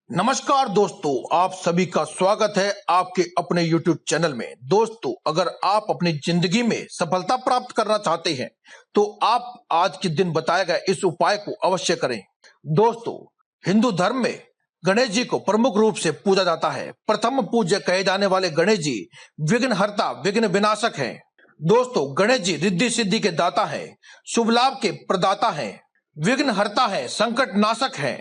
नमस्कार दोस्तों, आप सभी का स्वागत है आपके अपने YouTube चैनल में। दोस्तों, अगर आप अपनी जिंदगी में सफलता प्राप्त करना चाहते हैं तो आप आज के दिन बताए गए इस उपाय को अवश्य करें। दोस्तों, हिंदू धर्म में गणेश जी को प्रमुख रूप से पूजा जाता है। प्रथम पूज्य कहे जाने वाले गणेश जी विघ्नहर्ता, विघ्न विनाशक हैं। दोस्तों, गणेश जी रिद्धि सिद्धि के दाता हैं, शुभ लाभ के प्रदाता हैं, विघ्नहर्ता है, संकट नाशक है।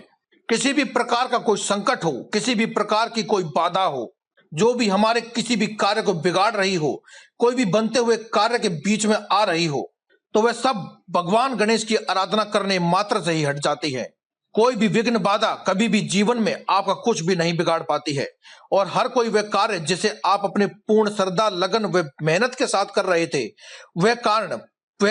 किसी भी प्रकार का कोई संकट हो, किसी भी प्रकार की कोई बाधा हो, जो भी हमारे किसी भी कार्य को बिगाड़ रही हो, कोई भी बनते हुए कार्य के बीच में आ रही हो, तो वह सब भगवान गणेश की आराधना करने मात्र से ही हट जाती है। कोई भी विघ्न बाधा कभी भी जीवन में आपका कुछ भी नहीं बिगाड़ पाती है और हर कोई वह कार्य जिसे आप अपने पूर्ण श्रद्धा, लगन व मेहनत के साथ कर रहे थे, वह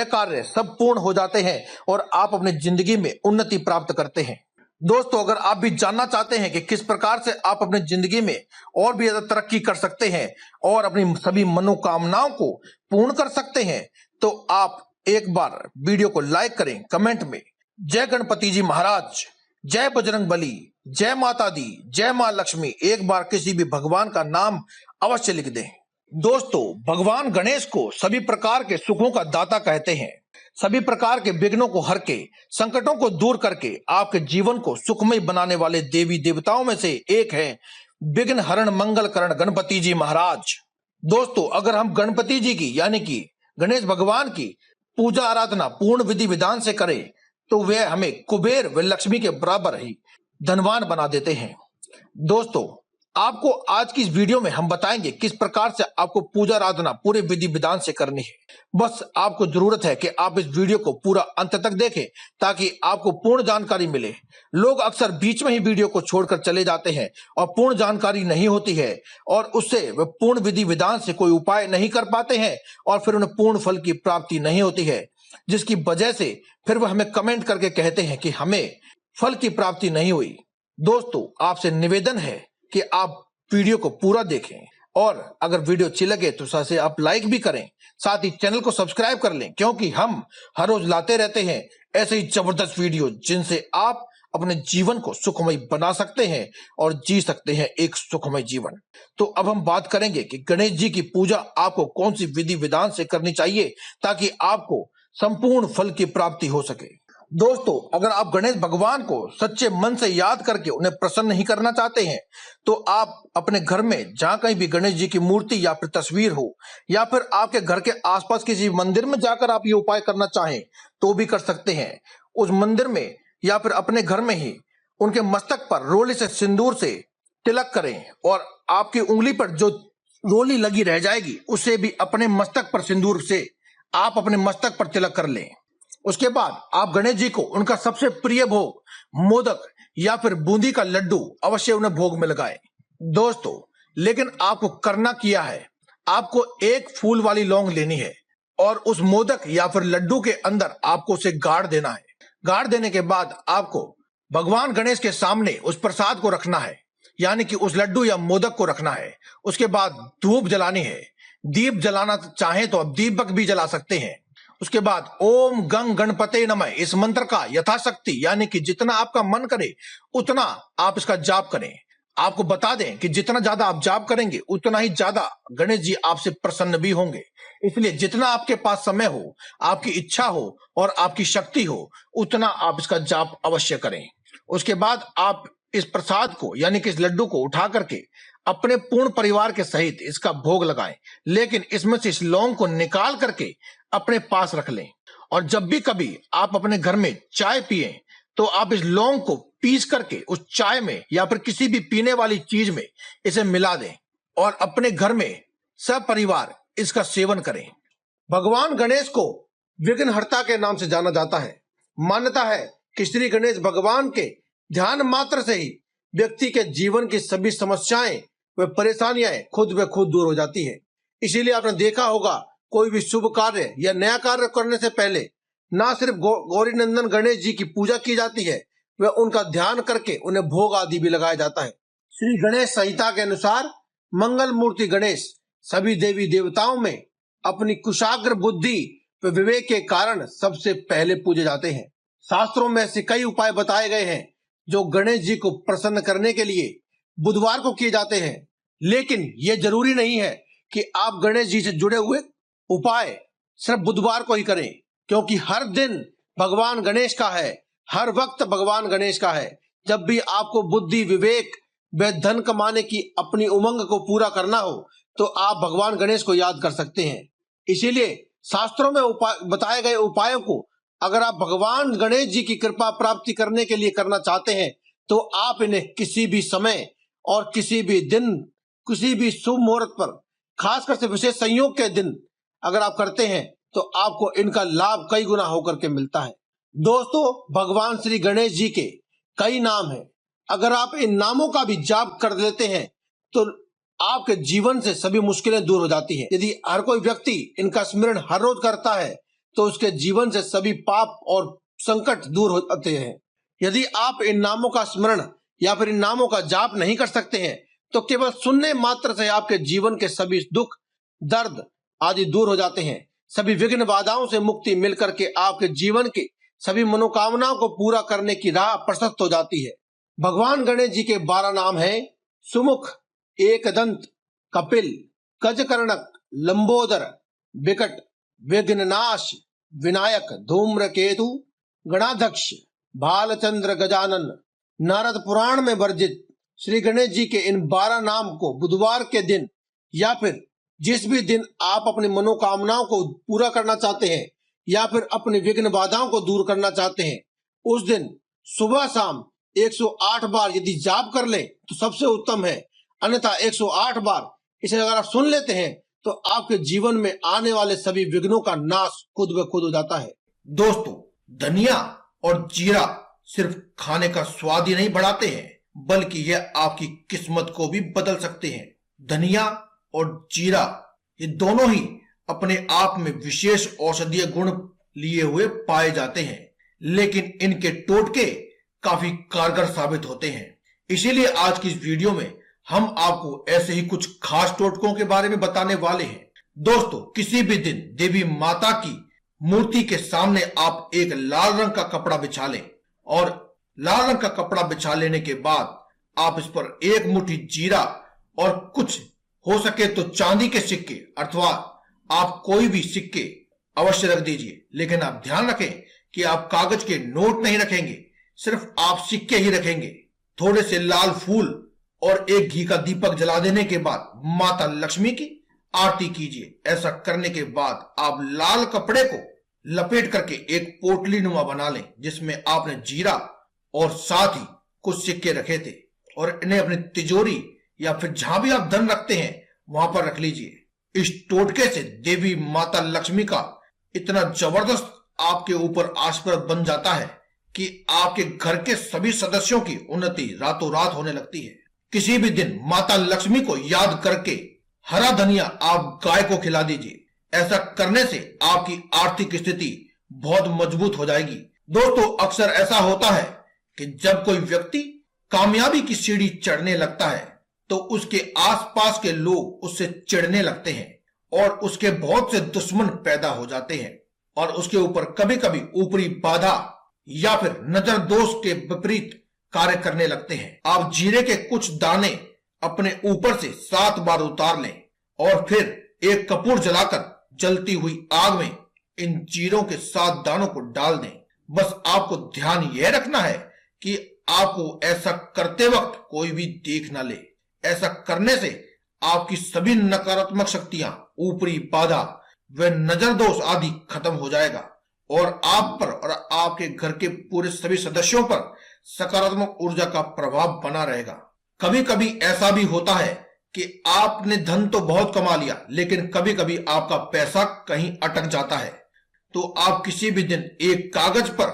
कार्य सब पूर्ण हो जाते हैं और आप अपनी जिंदगी में उन्नति प्राप्त करते हैं। दोस्तों, अगर आप भी जानना चाहते हैं कि किस प्रकार से आप अपनी जिंदगी में और भी ज्यादा तरक्की कर सकते हैं और अपनी सभी मनोकामनाओं को पूर्ण कर सकते हैं, तो आप एक बार वीडियो को लाइक करें, कमेंट में जय गणपति जी महाराज, जय बजरंग बली, जय माता दी, जय मां लक्ष्मी एक बार किसी भी भगवान का नाम अवश्य लिख दें। दोस्तों, भगवान गणेश को सभी प्रकार के सुखों का दाता कहते हैं। सभी प्रकार के विघ्नों को हर के, संकटों को दूर करके आपके जीवन को सुखमय बनाने वाले देवी देवताओं में से एक है विघ्न हरण मंगल करण गणपति जी महाराज। दोस्तों, अगर हम गणपति जी की यानी कि गणेश भगवान की पूजा आराधना पूर्ण विधि विधान से करें तो वे हमें कुबेर व लक्ष्मी के बराबर ही धनवान बना देते हैं। दोस्तों, आपको आज की इस वीडियो में हम बताएंगे किस प्रकार से आपको पूजा आराधना पूरे विधि विधान से करनी है। बस आपको जरूरत है कि आप इस वीडियो को पूरा अंत तक देखें ताकि आपको पूर्ण जानकारी मिले। लोग अक्सर बीच में ही वीडियो को छोड़कर चले जाते हैं और पूर्ण जानकारी नहीं होती है और उससे वे पूर्ण विधि विधान से कोई उपाय नहीं कर पाते हैं और फिर उन्हें पूर्ण फल की प्राप्ति नहीं होती है, जिसकी वजह से फिर वह हमें कमेंट करके कहते हैं कि हमें फल की प्राप्ति नहीं हुई। दोस्तों, आपसे निवेदन है कि आप वीडियो को पूरा देखें और अगर वीडियो अच्छी लगे तो साथ आप लाइक भी करें, साथ ही चैनल को सब्सक्राइब कर लें, क्योंकि हम हर रोज लाते रहते हैं ऐसे ही जबरदस्त वीडियो जिनसे आप अपने जीवन को सुखमय बना सकते हैं और जी सकते हैं एक सुखमय जीवन। तो अब हम बात करेंगे कि गणेश जी की पूजा आपको कौन सी विधि विधान से करनी चाहिए ताकि आपको संपूर्ण फल की प्राप्ति हो सके। दोस्तों, अगर आप गणेश भगवान को सच्चे मन से याद करके उन्हें प्रसन्न नहीं करना चाहते हैं तो आप अपने घर में जहां कहीं भी गणेश जी की मूर्ति या फिर तस्वीर हो या फिर आपके घर के आसपास किसी मंदिर में जाकर आप ये उपाय करना चाहें तो भी कर सकते हैं। उस मंदिर में या फिर अपने घर में ही उनके मस्तक पर रोली से सिंदूर से तिलक करें और आपकी उंगली पर जो रोली लगी रह जाएगी उसे भी अपने मस्तक पर सिंदूर से आप अपने मस्तक पर तिलक कर लें। उसके बाद आप गणेश जी को उनका सबसे प्रिय भोग मोदक या फिर बूंदी का लड्डू अवश्य उन्हें भोग में लगाएं। दोस्तों, लेकिन आपको करना क्या है, आपको एक फूल वाली लौंग लेनी है और उस मोदक या फिर लड्डू के अंदर आपको उसे गाड़ देना है। गाड़ देने के बाद आपको भगवान गणेश के सामने उस प्रसाद को रखना है, यानी कि उस लड्डू या मोदक को रखना है। उसके बाद धूप जलानी है, दीप जलाना चाहें तो आप दीपक भी जला सकते हैं। उसके बाद ओम गंग गणपते नमः इस मंत्र का यथाशक्ति यानी कि जितना आपका मन करे उतना आप इसका जाप करें। आपको बता दें कि जितना ज्यादा आप जाप करेंगे उतना ही ज्यादा गणेश जी आपसे प्रसन्न भी होंगे। इसलिए जितना आपके पास समय हो, आपकी इच्छा हो और आपकी शक्ति हो, उतना आप इसका जाप अवश्य करें। उसके बाद आप इस प्रसाद को यानी कि इस लड्डू को उठा करके अपने पूर्ण परिवार के सहित इसका भोग लगाएं, लेकिन इसमें से इस लौंग को निकाल करके अपने पास रख लें। और जब भी कभी आप अपने घर में चाय पिए तो आप इस लौंग को पीस करके उस चाय में या फिर किसी भी पीने वाली चीज में इसे मिला दें और अपने घर में सब परिवार इसका सेवन करें। भगवान गणेश को विघ्नहर्ता के नाम से जाना जाता है। मान्यता है कि श्री गणेश भगवान के ध्यान मात्र से ही व्यक्ति के जीवन की सभी समस्याएं व परेशानियां खुद ब खुद दूर हो जाती है। इसीलिए आपने देखा होगा कोई भी शुभ कार्य या नया कार्य करने से पहले ना सिर्फ गौरी नंदन गणेश जी की पूजा की जाती है, वह उनका ध्यान करके उन्हें भोग आदि भी लगाया जाता है। श्री गणेश संहिता के अनुसार मंगल मूर्ति गणेश सभी देवी देवताओं में अपनी कुशाग्र बुद्धि व विवेक के कारण सबसे पहले पूजे जाते हैं। शास्त्रों में ऐसे कई उपाय बताए गए हैं जो गणेश जी को प्रसन्न करने के लिए बुधवार को किए जाते हैं। लेकिन यह जरूरी नहीं है कि आप गणेश जी से जुड़े हुए उपाय सिर्फ बुधवार को ही करें, क्योंकि हर दिन भगवान गणेश का है, हर वक्त भगवान गणेश का है। जब भी आपको बुद्धि, विवेक व धन कमाने की अपनी उमंग को पूरा करना हो तो आप भगवान गणेश को याद कर सकते हैं। इसीलिए शास्त्रों में बताए गए उपायों को अगर आप भगवान गणेश जी की कृपा प्राप्ति करने के लिए करना चाहते हैं तो आप इन्हें किसी भी समय और किसी भी दिन, किसी भी शुभ मुहूर्त पर, खासकर से विशेष संयोग के दिन अगर आप करते हैं तो आपको इनका लाभ कई गुना होकर के मिलता है। दोस्तों, भगवान श्री गणेश जी के कई नाम हैं। अगर आप इन नामों का भी जाप कर लेते हैं तो आपके जीवन से सभी मुश्किलें दूर हो जाती हैं। यदि हर कोई व्यक्ति इनका स्मरण हर रोज करता है तो उसके जीवन से सभी पाप और संकट दूर हो जाते हैं। यदि आप इन नामों का स्मरण या फिर इन नामों का जाप नहीं कर सकते हैं तो केवल सुनने मात्र से आपके जीवन के सभी दुख, दर्द आदि दूर हो जाते हैं। सभी विघ्न बाधाओं से मुक्ति मिलकर के आपके जीवन के सभी मनोकामनाओं को पूरा करने की राह प्रशस्त हो जाती है। भगवान गणेश जी के 12 नाम हैं: सुमुख, एकदंत, कपिल, गजकर्णक, लंबोदर, विकट, विघ्ननाश, विनायक, धूम्रकेतु, गणाध्यक्ष, भालचंद्र, गजानन। नारद पुराण में वर्जित श्री गणेश जी के इन 12 नाम को बुधवार के दिन या फिर जिस भी दिन आप अपनी मनोकामनाओं को पूरा करना चाहते हैं या फिर अपनी विघ्न बाधाओं को दूर करना चाहते हैं, उस दिन सुबह शाम 108 बार यदि जाप कर ले तो सबसे उत्तम है। अन्यथा 108 बार इसे अगर आप सुन लेते हैं तो आपके जीवन में आने वाले सभी विघ्नों का नाश खुद ब खुद हो जाता है। दोस्तों, धनिया और जीरा सिर्फ खाने का स्वाद ही नहीं बढ़ाते हैं, बल्कि यह आपकी किस्मत को भी बदल सकते हैं। धनिया और जीरा ये दोनों ही अपने आप में विशेष औषधीय गुण लिए हुए पाए जाते हैं, लेकिन इनके टोटके काफी कारगर साबित होते हैं। इसीलिए आज की इस वीडियो में हम आपको ऐसे ही कुछ खास टोटकों के बारे में बताने वाले हैं। दोस्तों, किसी भी दिन देवी माता की मूर्ति के सामने आप एक लाल रंग का कपड़ा बिछा लें और लाल रंग का कपड़ा बिछा लेने के बाद आप इस पर एक मुट्ठी जीरा और कुछ हो सके तो चांदी के सिक्के अथवा आप कोई भी सिक्के अवश्य रख दीजिए। लेकिन आप ध्यान रखें कि आप कागज के नोट नहीं रखेंगे, सिर्फ आप सिक्के ही रखेंगे। थोड़े से लाल फूल और एक घी का दीपक जला देने के बाद माता लक्ष्मी की आरती कीजिए। ऐसा करने के बाद आप लाल कपड़े को लपेट करके एक पोटली नुमा बना लें, जिसमें आपने जीरा और साथ ही कुछ सिक्के रखे थे, और इन्हें अपनी तिजोरी या फिर जहां भी आप धन रखते हैं वहां पर रख लीजिए। इस टोटके से देवी माता लक्ष्मी का इतना जबरदस्त आपके ऊपर आशीर्वाद बन जाता है कि आपके घर के सभी सदस्यों की उन्नति रातों रात होने लगती है। किसी भी दिन माता लक्ष्मी को याद करके हरा धनिया आप गाय को खिला दीजिए। ऐसा करने से आपकी आर्थिक स्थिति बहुत मजबूत हो जाएगी। दोस्तों, अक्सर ऐसा होता है कि जब कोई व्यक्ति कामयाबी की सीढ़ी चढ़ने लगता है तो उसके आसपास के लोग उससे चिढ़ने लगते हैं और उसके बहुत से दुश्मन पैदा हो जाते हैं और उसके ऊपर कभी कभी ऊपरी बाधा या फिर नजर दोष के विपरीत कार्य करने लगते हैं। आप जीरे के कुछ दाने अपने ऊपर से 7 बार उतार लें और फिर एक कपूर जलाकर जलती हुई आग में इन जीरों के 7 दानों को डाल दें। बस आपको ध्यान यह रखना है कि आपको ऐसा करते वक्त कोई भी देख ना ले। ऐसा करने से आपकी सभी नकारात्मक शक्तियां, ऊपरी बाधा व नजर दोष आदि खत्म हो जाएगा और आप पर और आपके घर के पूरे सभी सदस्यों पर सकारात्मक ऊर्जा का प्रभाव बना रहेगा। कभी कभी ऐसा भी होता है कि आपने धन तो बहुत कमा लिया, लेकिन कभी कभी आपका पैसा कहीं अटक जाता है, तो आप किसी भी दिन एक कागज पर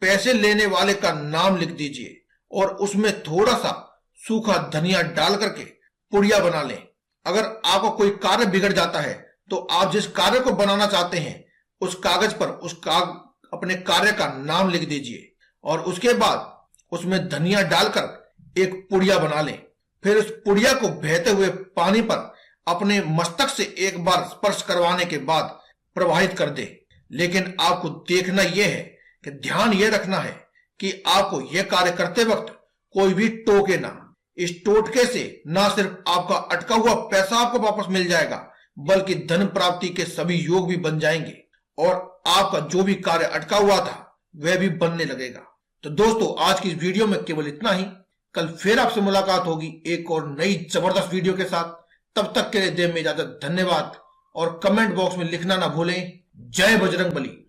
पैसे लेने वाले का नाम लिख दीजिए और उसमें थोड़ा सा सूखा धनिया डाल करके पुड़िया बना लें। अगर आपका कोई कार्य बिगड़ जाता है तो आप जिस कार्य को बनाना चाहते हैं उस कागज पर अपने कार्य का नाम लिख दीजिए और उसके बाद उसमें धनिया डालकर एक पुड़िया बना लें। फिर उस पुड़िया को बहते हुए पानी पर अपने मस्तक से एक बार स्पर्श करवाने के बाद प्रवाहित कर दे। लेकिन आपको देखना यह है कि ध्यान यह रखना है कि आपको यह कार्य करते वक्त कोई भी टोके ना। इस टोटके से ना सिर्फ आपका अटका हुआ पैसा आपको वापस मिल जाएगा, बल्कि धन प्राप्ति के सभी योग भी बन जाएंगे और आपका जो भी कार्य अटका हुआ था वह भी बनने लगेगा। तो दोस्तों, आज की इस वीडियो में केवल इतना ही। कल फिर आपसे मुलाकात होगी एक और नई जबरदस्त वीडियो के साथ। तब तक के लिए दें में इजाजत। धन्यवाद और कमेंट बॉक्स में लिखना ना भूलें, जय बजरंग बली।